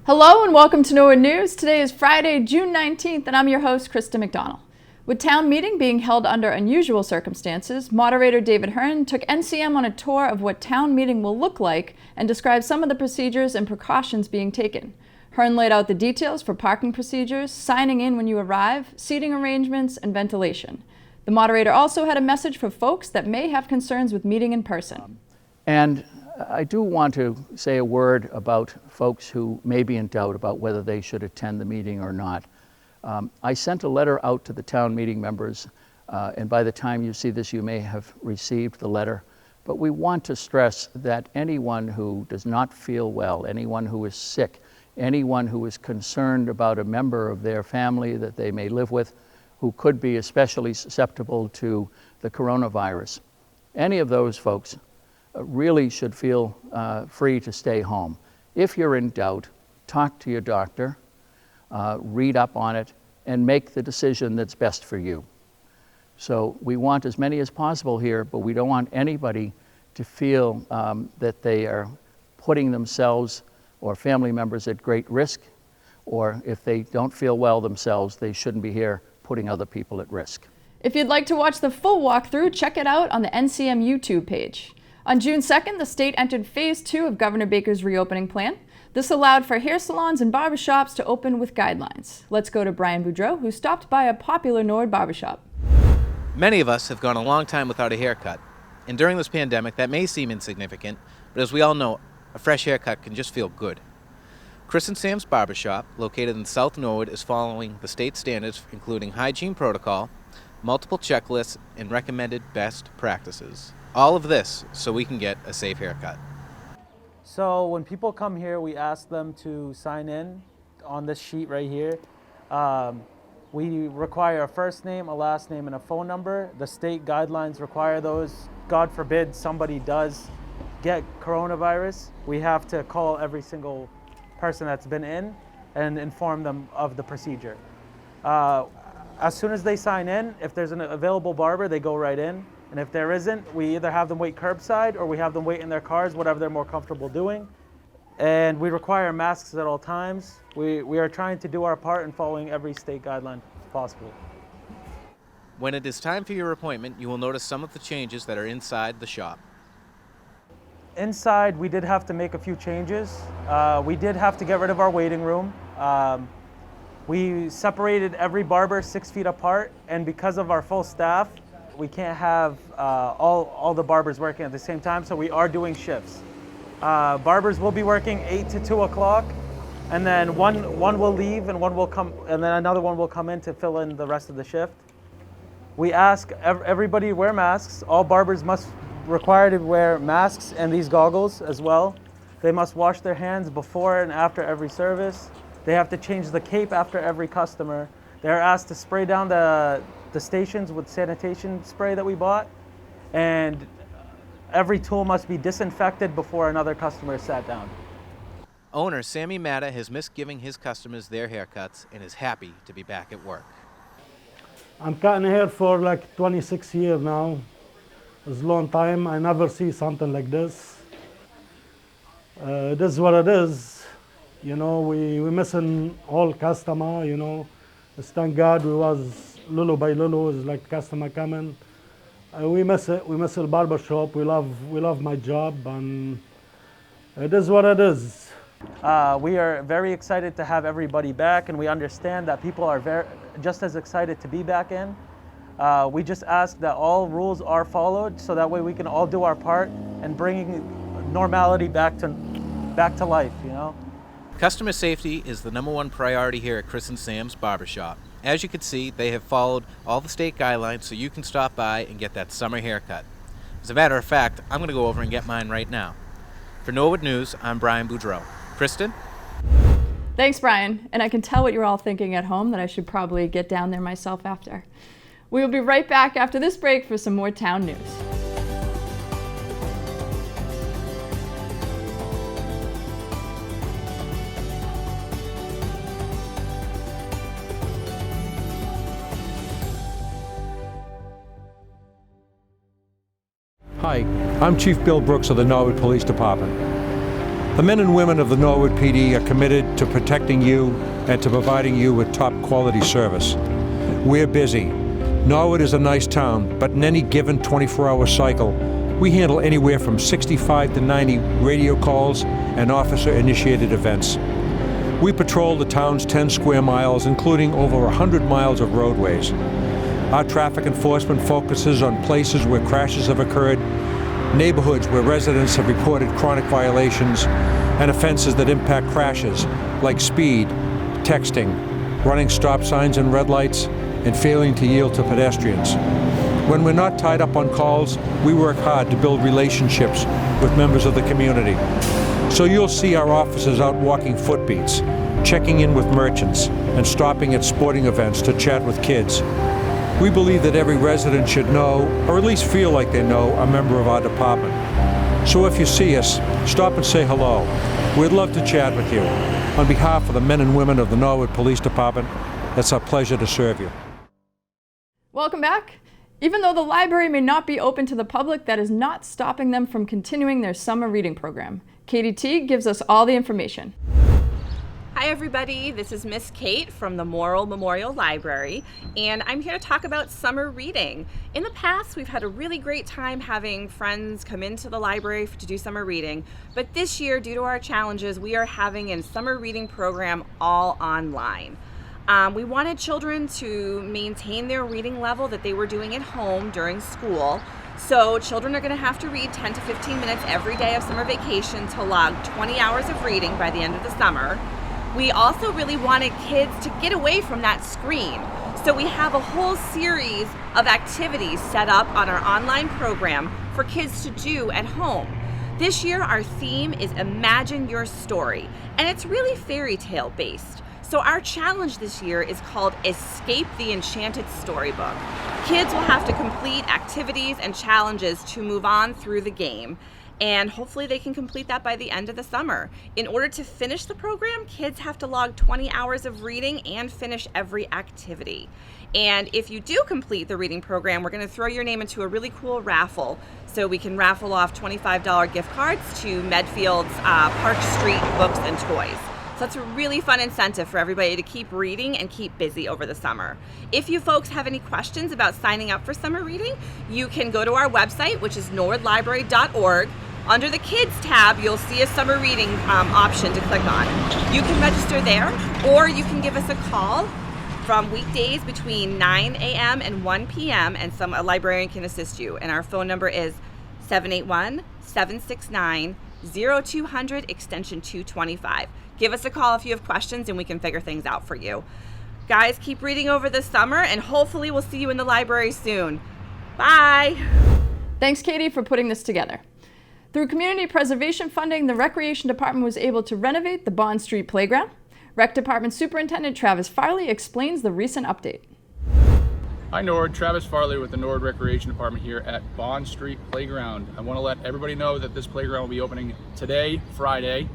Hello and welcome to Norwood News. Today is Friday, June 19th, and I'm your host, Krista McDonald. With town meeting being held under unusual circumstances, moderator David Hearn took NCM on a tour of what town meeting will look like and described some of the procedures and precautions being taken. Hearn laid out the details for parking procedures, signing in when you arrive, seating arrangements, and ventilation. The moderator also had a message for folks that may have concerns with meeting in person. And I do want to say a word about folks who may be in doubt about whether they should attend the meeting or not. I sent a letter out to the town meeting members, and by the time you see this, you may have received the letter. But we want to stress that anyone who does not feel well, anyone who is sick, anyone who is concerned about a member of their family that they may live with, who could be especially susceptible to the coronavirus, any of those folks really should feel free to stay home. If you're in doubt, talk to your doctor, read up on it, and make the decision that's best for you. So we want as many as possible here, but we don't want anybody to feel that they are putting themselves or family members at great risk, or if they don't feel well themselves, they shouldn't be here putting other people at risk. If you'd like to watch the full walkthrough, check it out on the NCM YouTube page. On June 2nd, the state entered Phase 2 of Governor Baker's reopening plan. This allowed for hair salons and barbershops to open with guidelines. Let's go to Brian Boudreau, who stopped by a popular Norwood barbershop. Many of us have gone a long time without a haircut, and during this pandemic that may seem insignificant, but as we all know, a fresh haircut can just feel good. Chris and Sam's Barbershop, located in South Norwood, is following the state standards including hygiene protocol, multiple checklists, and recommended best practices. All of this so we can get a safe haircut. So when people come here, we ask them to sign in on this sheet right here. We require a first name, a last name, and a phone number. The state guidelines require those. God forbid somebody does get coronavirus, we have to call every single person that's been in and inform them of the procedure. As soon as they sign in, if there's an available barber, they go right in. And if there isn't, we either have them wait curbside or we have them wait in their cars, whatever they're more comfortable doing. And we require masks at all times. We are trying to do our part in following every state guideline possible. When it is time for your appointment, you will notice some of the changes that are inside the shop. Inside, we did have to make a few changes. We did have to get rid of our waiting room. We separated every barber 6 feet apart, and because of our full staff, we can't have all the barbers working at the same time, so we are doing shifts. Barbers will be working 8 to 2 o'clock, and then one will leave and one will come, and then another one will come in to fill in the rest of the shift. We ask everybody to wear masks. All barbers must require to wear masks and these goggles as well. They must wash their hands before and after every service. They have to change the cape after every customer. They're asked to spray down the stations with sanitation spray that we bought, and every tool must be disinfected before another customer is sat down. Owner Sammy Matta has missed giving his customers their haircuts and is happy to be back at work. I'm cutting hair for like 26 years now. It's a long time. I never see something like this. This is what it is. You know, we're missing all customer, you know. Thank God we was little by little, is like customer coming. We miss it. We miss the barber shop. We love my job, and it is what it is. We are very excited to have everybody back, and we understand that people are just as excited to be back in. We just ask that all rules are followed, so that way we can all do our part in bringing normality back to life. You know. Customer safety is the #1 priority here at Chris and Sam's Barbershop. As you can see, they have followed all the state guidelines so you can stop by and get that summer haircut. As a matter of fact, I'm going to go over and get mine right now. For Norwood News, I'm Brian Boudreau. Kristen? Thanks, Brian. And I can tell what you're all thinking at home, that I should probably get down there myself after. We will be right back after this break for some more town news. Hi, I'm Chief Bill Brooks of the Norwood Police Department. The men and women of the Norwood PD are committed to protecting you and to providing you with top quality service. We're busy. Norwood is a nice town, but in any given 24-hour cycle, we handle anywhere from 65 to 90 radio calls and officer-initiated events. We patrol the town's 10 square miles, including over 100 miles of roadways. Our traffic enforcement focuses on places where crashes have occurred, neighborhoods where residents have reported chronic violations, and offenses that impact crashes like speed, texting, running stop signs and red lights, and failing to yield to pedestrians. When we're not tied up on calls, we work hard to build relationships with members of the community. So you'll see our officers out walking footbeats, checking in with merchants, and stopping at sporting events to chat with kids. We believe that every resident should know, or at least feel like they know, a member of our department. So if you see us, stop and say hello. We'd love to chat with you. On behalf of the men and women of the Norwood Police Department, it's our pleasure to serve you. Welcome back. Even though the library may not be open to the public, that is not stopping them from continuing their summer reading program. Katie T gives us all the information. Hi everybody, this is Miss Kate from the Morrill Memorial Library, and I'm here to talk about summer reading. In the past, we've had a really great time having friends come into the library to do summer reading, but this year, due to our challenges, we are having a summer reading program all online. We wanted children to maintain their reading level that they were doing at home during school. So children are going to have to read 10 to 15 minutes every day of summer vacation to log 20 hours of reading by the end of the summer. We also really wanted kids to get away from that screen. So we have a whole series of activities set up on our online program for kids to do at home. This year our theme is Imagine Your Story, and it's really fairy tale based. So our challenge this year is called Escape the Enchanted Storybook. Kids will have to complete activities and challenges to move on through the game, and hopefully they can complete that by the end of the summer. In order to finish the program, kids have to log 20 hours of reading and finish every activity. And if you do complete the reading program, we're going to throw your name into a really cool raffle. So we can raffle off $25 gift cards to Medfield's Park Street Books and Toys. So that's a really fun incentive for everybody to keep reading and keep busy over the summer. If you folks have any questions about signing up for summer reading, you can go to our website, which is norwoodlibrary.org. Under the Kids tab, you'll see a summer reading option to click on. You can register there, or you can give us a call from weekdays between 9 a.m. and 1 p.m. and a librarian can assist you. And our phone number is 781-769-0200, extension 225. Give us a call if you have questions and we can figure things out for you. Guys, keep reading over the summer and hopefully we'll see you in the library soon. Bye! Thanks, Katie, for putting this together. Through community preservation funding, the Recreation Department was able to renovate the Bond Street Playground. Rec Department Superintendent Travis Farley explains the recent update. Hi Norwood, Travis Farley with the Norwood Recreation Department here at Bond Street Playground. I want to let everybody know that this playground will be opening today, Friday.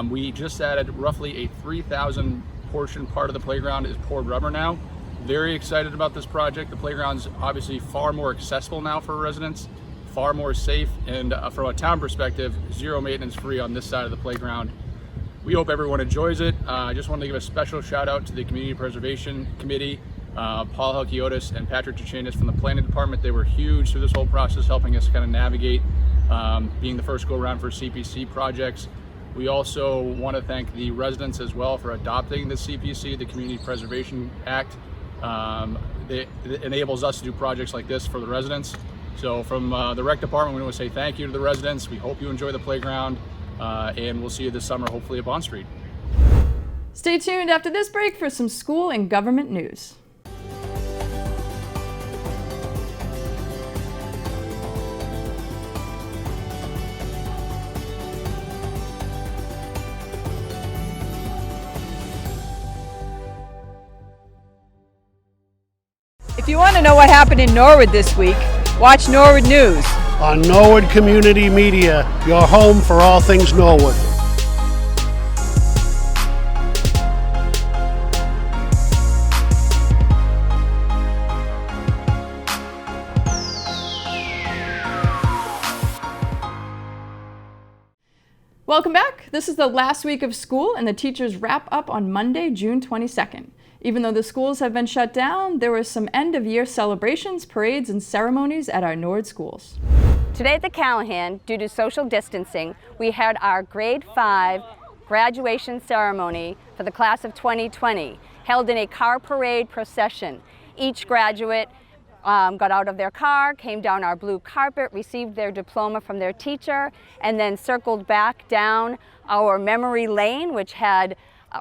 We just added roughly a 3,000 portion part of the playground is poured rubber now. Very excited about this project. The playground's obviously far more accessible now for residents, far more safe, and from a town perspective, zero maintenance free on this side of the playground. We hope everyone enjoys it. I just wanted to give a special shout out to the Community Preservation Committee, Paul Helkiotis and Patrick Duchanis from the Planning Department. They were huge through this whole process, helping us kind of navigate being the first go around for CPC projects. We also want to thank the residents as well for adopting the CPC, the Community Preservation Act. It enables us to do projects like this for the residents. So from the Rec Department, we want to say thank you to the residents. We hope you enjoy the playground, and we'll see you this summer, hopefully at Bond Street. Stay tuned after this break for some school and government news. If you want to know what happened in Norwood this week, watch Norwood News on Norwood Community Media, your home for all things Norwood. Welcome back. This is the last week of school, and the teachers wrap up on Monday, June 22nd. Even though the schools have been shut down, there were some end-of-year celebrations, parades, and ceremonies at our Norwood schools. Today at the Callahan, due to social distancing, we had our grade 5 graduation ceremony for the class of 2020, held in a car parade procession. Each graduate got out of their car, came down our blue carpet, received their diploma from their teacher, and then circled back down our memory lane, which had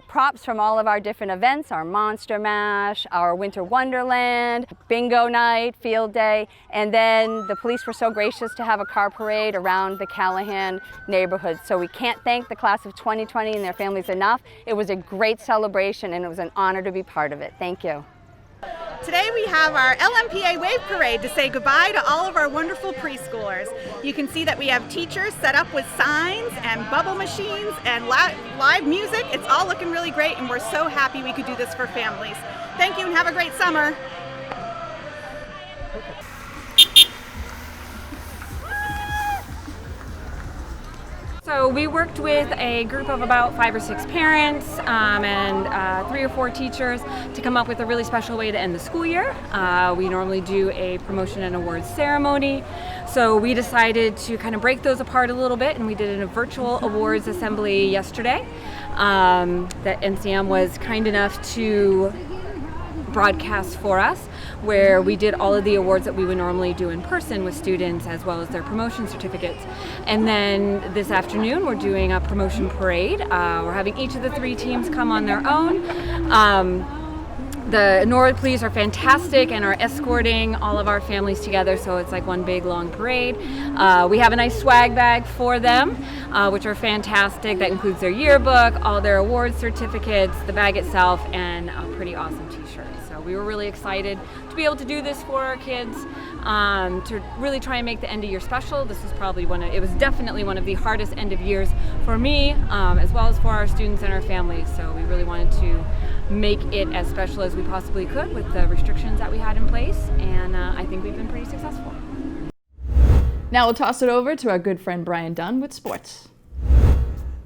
props from all of our different events, our Monster Mash, our Winter Wonderland, bingo night, field day, and then the police were so gracious to have a car parade around the Callahan neighborhood. So we can't thank the class of 2020 and their families enough. It was a great celebration and it was an honor to be part of it. Thank you. Today we have our LMPA Wave Parade to say goodbye to all of our wonderful preschoolers. You can see that we have teachers set up with signs and bubble machines and live music. It's all looking really great and we're so happy we could do this for families. Thank you and have a great summer. So we worked with a group of about 5 or 6 parents and 3 or 4 teachers to come up with a really special way to end the school year. We normally do a promotion and awards ceremony. So we decided to kind of break those apart a little bit, and we did a virtual awards assembly yesterday that NCM was kind enough to broadcast for us, where we did all of the awards that we would normally do in person with students, as well as their promotion certificates. And then this afternoon we're doing a promotion parade. We're having each of the 3 teams come on their own. The Norwood police are fantastic and are escorting all of our families together, so it's like one big long parade. We have a nice swag bag for them, which are fantastic. That includes their yearbook, all their award certificates, the bag itself, and a pretty awesome t-shirt. So we were really excited to be able to do this for our kids, to really try and make the end of year special. This was probably it was definitely one of the hardest end of years for me, as well as for our students and our families. So we really wanted to make it as special as we possibly could with the restrictions that we had in place, and I think we've been pretty successful. Now we'll toss it over to our good friend Brian Dunn with sports.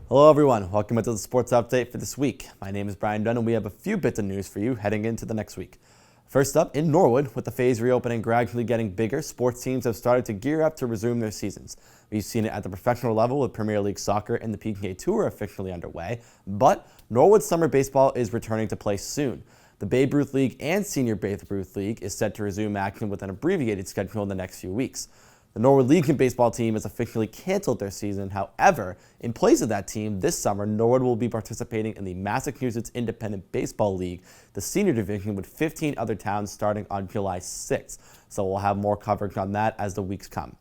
Hello everyone, welcome to the sports update for this week. My name is Brian Dunn and we have a few bits of news for you heading into the next week. First up, in Norwood, with the phase reopening gradually getting bigger, sports teams have started to gear up to resume their seasons. We've seen it at the professional level with Premier League Soccer and the PKA Tour officially underway, but Norwood Summer Baseball is returning to play soon. The Babe Ruth League and Senior Babe Ruth League is set to resume action with an abbreviated schedule in the next few weeks. The Norwood Legion baseball team has officially canceled their season. However, in place of that team, this summer, Norwood will be participating in the Massachusetts Independent Baseball League, the senior division, with 15 other towns starting on July 6th. So we'll have more coverage on that as the weeks come.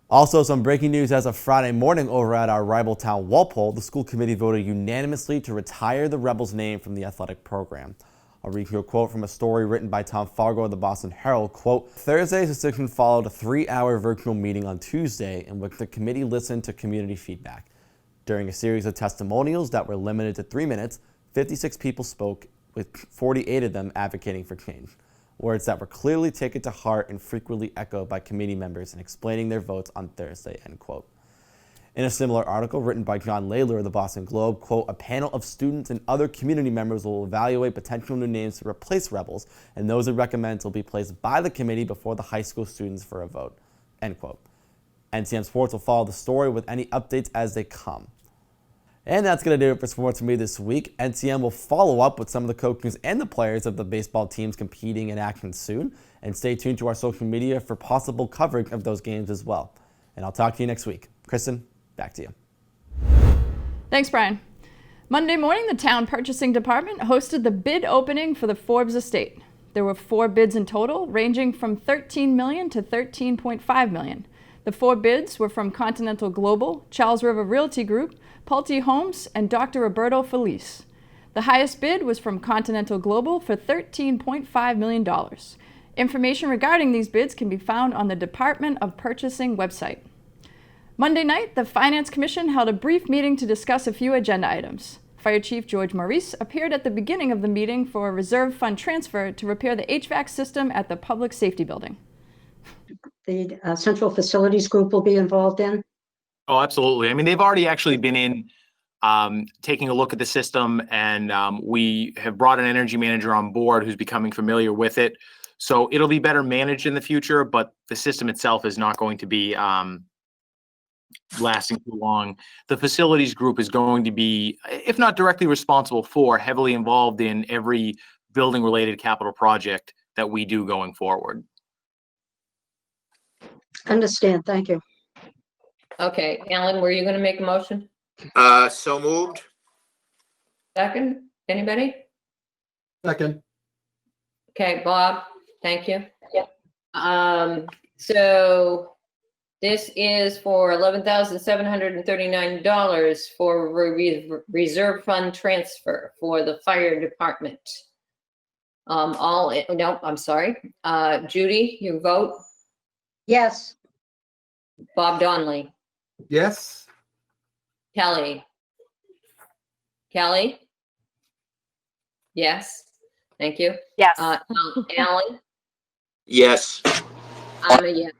Also, some breaking news as of Friday morning over at our rival town, Walpole. The school committee voted unanimously to retire the Rebels name from the athletic program. I'll read you a quote from a story written by Tom Fargo of the Boston Herald. Quote, Thursday's decision followed a 3-hour virtual meeting on Tuesday in which the committee listened to community feedback. During a series of testimonials that were limited to 3 minutes, 56 people spoke, with 48 of them advocating for change. Words that were clearly taken to heart and frequently echoed by committee members in explaining their votes on Thursday, end quote. In a similar article written by John Layler of the Boston Globe, quote, a panel of students and other community members will evaluate potential new names to replace Rebels, and those it recommends will be placed by the committee before the high school students for a vote, end quote. NCM Sports will follow the story with any updates as they come. And that's going to do it for sports for me this week. NCM will follow up with some of the coaches and the players of the baseball teams competing in action soon, and stay tuned to our social media for possible coverage of those games as well. And I'll talk to you next week. Kristen, back to you. Thanks, Brian. Monday morning, the town purchasing department hosted the bid opening for the Forbes estate. There were 4 bids in total, ranging from $13 million to $13.5 million. The 4 bids were from Continental Global, Charles River Realty Group, Pulte Homes, and Dr. Roberto Felice. The highest bid was from Continental Global for $13.5 million. Information regarding these bids can be found on the Department of Purchasing website. Monday night, the Finance Commission held a brief meeting to discuss a few agenda items. Fire Chief George Maurice appeared at the beginning of the meeting for a reserve fund transfer to repair the HVAC system at the Public Safety Building. The Central Facilities Group will be involved in? Oh, absolutely. I mean, they've already actually been in taking a look at the system, and we have brought an energy manager on board who's becoming familiar with it. So it'll be better managed in the future, but the system itself is not going to be lasting too long. The facilities group is going to be, if not directly responsible for, heavily involved in every building related capital project that we do going forward. Understand. Thank you. Okay, Alan, were you going to make a motion? So moved. Second? Anybody? Second. Okay, Bob, thank you. So this is for $11,739 for reserve fund transfer for the fire department. No, I'm sorry. Judy, you vote? Yes. Bob Donnelly? Yes. Kelly? Kelly? Yes. Thank you. Yes. Alan? Yes. I'm a yes.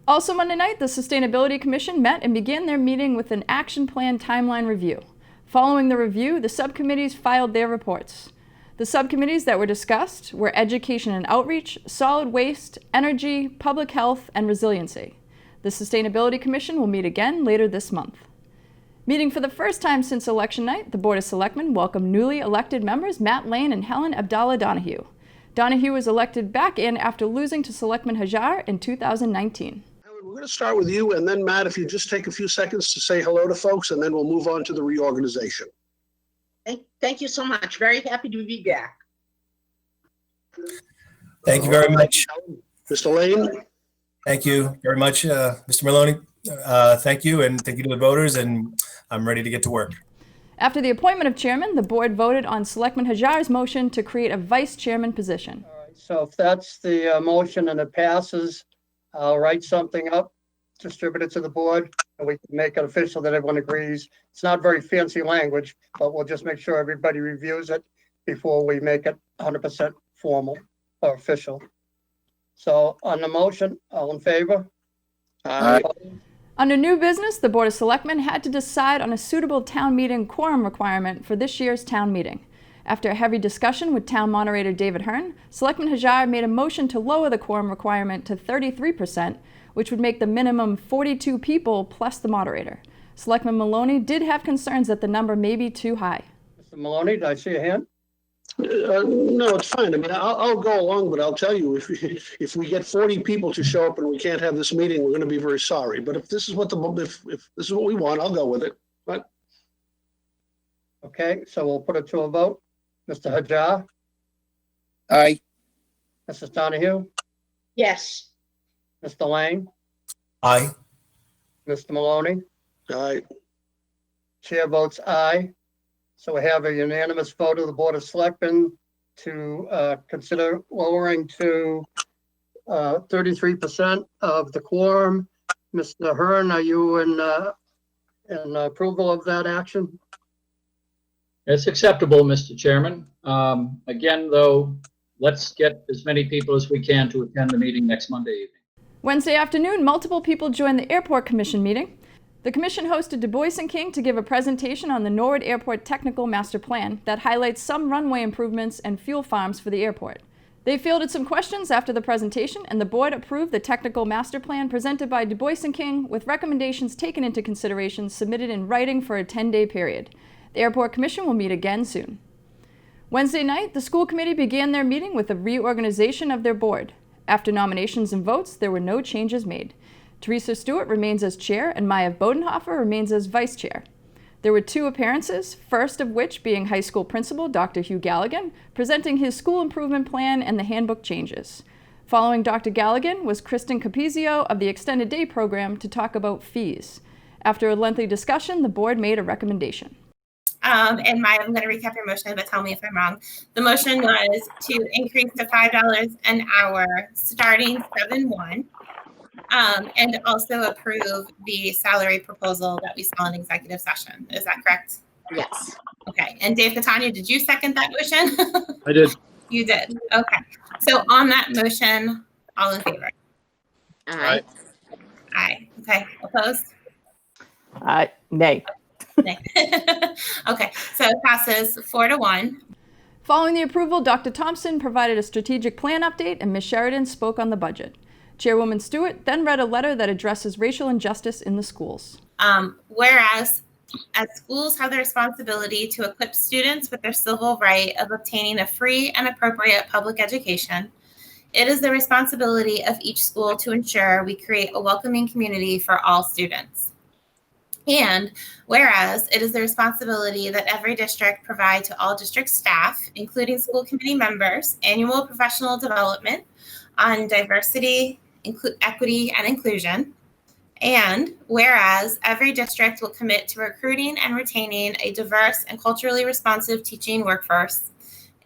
Also Monday night, the Sustainability Commission met and began their meeting with an action plan timeline review. Following the review, the subcommittees filed their reports. The subcommittees that were discussed were Education and Outreach, Solid Waste, Energy, Public Health, and Resiliency. The Sustainability Commission will meet again later this month. Meeting for the first time since election night, the Board of Selectmen welcomed newly elected members Matt Lane and Helen Abdallah Donahue. Donahue was elected back in after losing to Selectman Hajar in 2019. We're going to start with you, and then Matt, if you just take a few seconds to say hello to folks, and then we'll move on to the reorganization. Thank you so much. Very happy to be back. Thank you very much. Mr. Lane. Thank you very much, Mr. Maloney. Thank you, and thank you to the voters, and I'm ready to get to work. After the appointment of chairman, the board voted on Selectman Hajar's motion to create a vice chairman position. All right, so if that's the motion and it passes, I'll write something up, distribute it to the board, and we can make it official that everyone agrees. It's not very fancy language, but we'll just make sure everybody reviews it before we make it 100% formal or official. So on the motion, all in favor? Aye. Under new business, the Board of Selectmen had to decide on a suitable town meeting quorum requirement for this year's town meeting. After a heavy discussion with town moderator David Hearn, Selectman Hajar made a motion to lower the quorum requirement to 33%, which would make the minimum 42 people plus the moderator. Selectman Maloney did have concerns that the number may be too high. Mr. Maloney, did I see a hand? No, it's fine. I mean, I'll go along, but I'll tell you, if we get 40 people to show up and we can't have this meeting, we're going to be very sorry. But if this is what if this is what we want, I'll go with it. But Okay, so we'll put it to a vote. Mr. Hajar? Aye. Mrs. Donahue? Yes. Mr. Lane? Aye. Mr. Maloney? Aye. Chair votes aye. So we have a unanimous vote of the Board of Selectmen to consider lowering to 33% of the quorum. Mr. Hearn, are you in approval of that action? It's acceptable, Mr. Chairman. Again, though, let's get as many people as we can to attend the meeting next Monday evening. Wednesday afternoon, multiple people joined the Airport Commission meeting. The Commission hosted Du Bois and King to give a presentation on the Norwood Airport Technical Master Plan that highlights some runway improvements and fuel farms for the airport. They fielded some questions after the presentation, and the board approved the Technical Master Plan presented by Du Bois and King with recommendations taken into consideration submitted in writing for a 10-day period. The Airport Commission will meet again soon. Wednesday night, the school committee began their meeting with a reorganization of their board. After nominations and votes, there were no changes made. Teresa Stewart remains as chair and Maya Bodenhofer remains as vice chair. There were 2 appearances, first of which being high school principal Dr. Hugh Galligan, presenting his school improvement plan and the handbook changes. Following Dr. Galligan was Kristen Capizio of the Extended Day Program to talk about fees. After a lengthy discussion, the board made a recommendation. And Maya, I'm going to recap your motion, but tell me if I'm wrong. The motion was to increase to $5 an hour starting 7/1. And also approve the salary proposal that we saw in executive session. Is that correct? Yes. Okay. And Dave Catania, did you second that motion? I did. You did. Okay. So on that motion, all in favor? Aye. Aye. Okay. Opposed? Nay. Okay, so it passes 4-1. Following the approval, Dr. Thompson provided a strategic plan update and Ms. Sheridan spoke on the budget. Chairwoman Stewart then read a letter that addresses racial injustice in the schools. Whereas, as schools have the responsibility to equip students with their civil right of obtaining a free and appropriate public education, it is the responsibility of each school to ensure we create a welcoming community for all students. And whereas it is the responsibility that every district provide to all district staff, including school committee members, annual professional development on diversity, equity, and inclusion. And whereas every district will commit to recruiting and retaining a diverse and culturally responsive teaching workforce.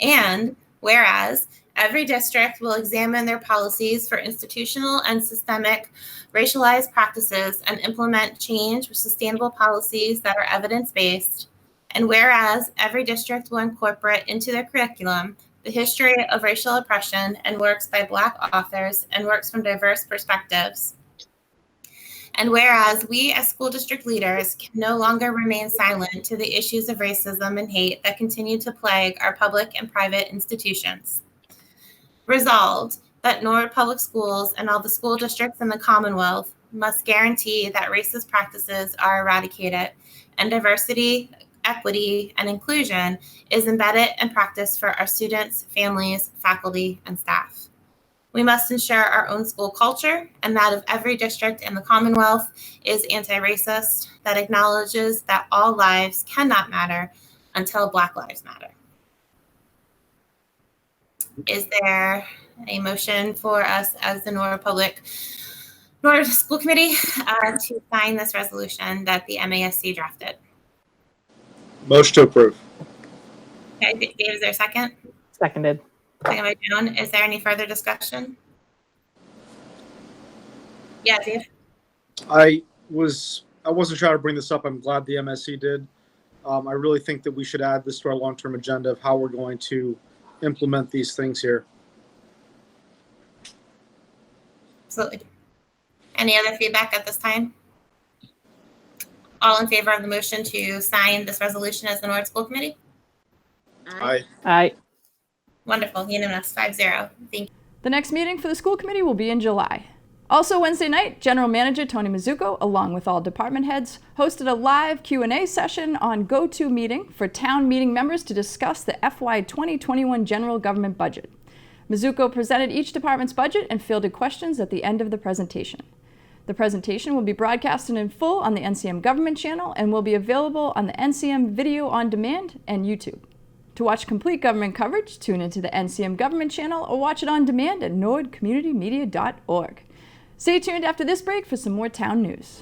And whereas every district will examine their policies for institutional and systemic racialized practices and implement change with sustainable policies that are evidence-based. And whereas every district will incorporate into their curriculum the history of racial oppression and works by Black authors and works from diverse perspectives. And whereas we as school district leaders can no longer remain silent to the issues of racism and hate that continue to plague our public and private institutions. Resolved that Norwood Public Schools and all the school districts in the Commonwealth must guarantee that racist practices are eradicated and diversity, equity, and inclusion is embedded and practiced for our students, families, faculty, and staff. We must ensure our own school culture and that of every district in the Commonwealth is anti-racist, that acknowledges that all lives cannot matter until Black lives matter. Is there a motion for us as the Norwood School Committee to sign this resolution that the MASC drafted? Motion to approve. Okay, Dave, is there a second? Seconded. Second by Joan. Is there any further discussion? Yeah, Dave. I wasn't trying to bring this up. I'm glad the MSC did. I really think that we should add this to our long-term agenda of how we're going to implement these things here. Absolutely. Any other feedback at this time? All in favor of the motion to sign this resolution as the Norwood School Committee? Aye. Aye. Wonderful. Unanimous. 5-0. Thank you. The next meeting for the school committee will be in July. Also Wednesday night, General Manager Tony Mizuko, along with all department heads, hosted a live Q&A session on GoToMeeting for town meeting members to discuss the FY 2021 general government budget. Mizuko presented each department's budget and fielded questions at the end of the presentation. The presentation will be broadcasted in full on the NCM Government channel and will be available on the NCM Video on Demand and YouTube. To watch complete government coverage, tune into the NCM Government channel or watch it on demand at norwoodcommunitymedia.org. Stay tuned after this break for some more town news.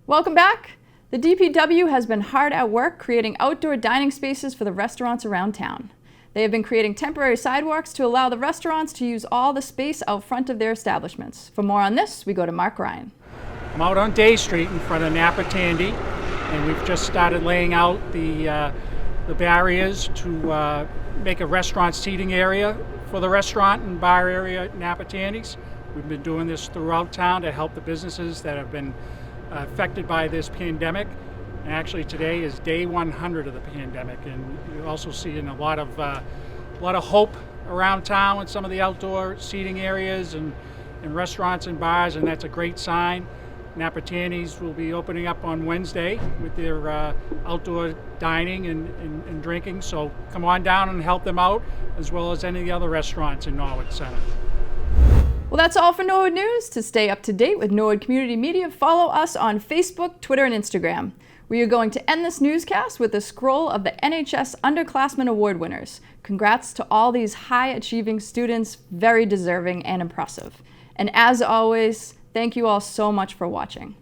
Welcome back. The DPW has been hard at work creating outdoor dining spaces for the restaurants around town. They have been creating temporary sidewalks to allow the restaurants to use all the space out front of their establishments. For more on this, we go to Mark Ryan. I'm out on Day Street in front of Napa Tandy, and we've just started laying out the barriers to make a restaurant seating area for the restaurant and bar area at Napa Tandy's. We've been doing this throughout town to help the businesses that have been affected by this pandemic. And actually today is day 100 of the pandemic, and you're also seeing a lot of hope around town with some of the outdoor seating areas and restaurants and bars, and that's a great sign. Napa Tandy's will be opening up on Wednesday with their outdoor dining and drinking, so come on down and help them out, as well as any of the other restaurants in Norwood Center. Well, that's all for Norwood News. To stay up to date with Norwood Community Media, follow us on Facebook, Twitter, and Instagram. We are going to end this newscast with a scroll of the NHS Underclassmen Award winners. Congrats to all these high-achieving students, very deserving and impressive. And as always, thank you all so much for watching.